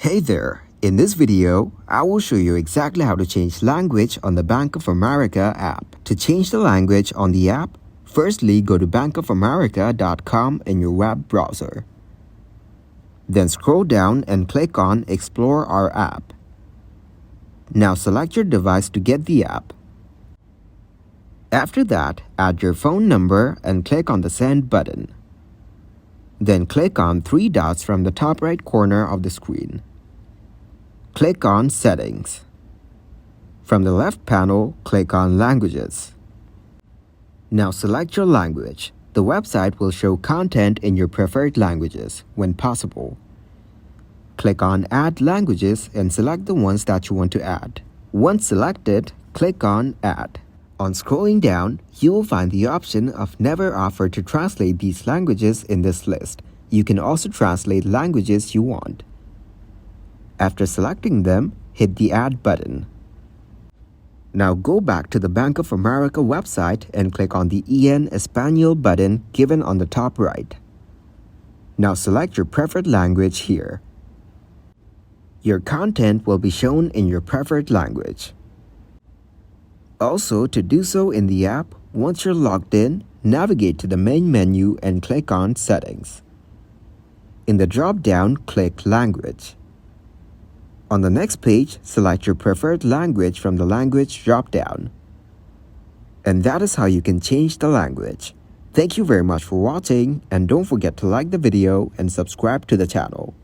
Hey there! In this video, I will show you exactly how to change language on the Bank of America app. To change the language on the app, firstly go to bankofamerica.com in your web browser. Then scroll down and click on Explore our app. Now select your device to get the app. After that, add your phone number and click on the Send button. Then click on three dots from the top right corner of the screen. Click on Settings. From the left panel, click on Languages. Now select your language. The website will show content in your preferred languages when possible. Click on Add Languages and select the ones that you want to add. Once selected, click on Add. On scrolling down, you will find the option of Never offer to translate these languages in this list. You can also translate languages you want. After selecting them, hit the Add button. Now go back to the Bank of America website and click on the En Español button given on the top right. Now select your preferred language here. Your content will be shown in your preferred language. Also, to do so in the app, once you're logged in, navigate to the main menu and click on Settings. In the drop-down, click Language. On the next page, select your preferred language from the Language drop-down. And that is how you can change the language. Thank you very much for watching, and don't forget to like the video and subscribe to the channel.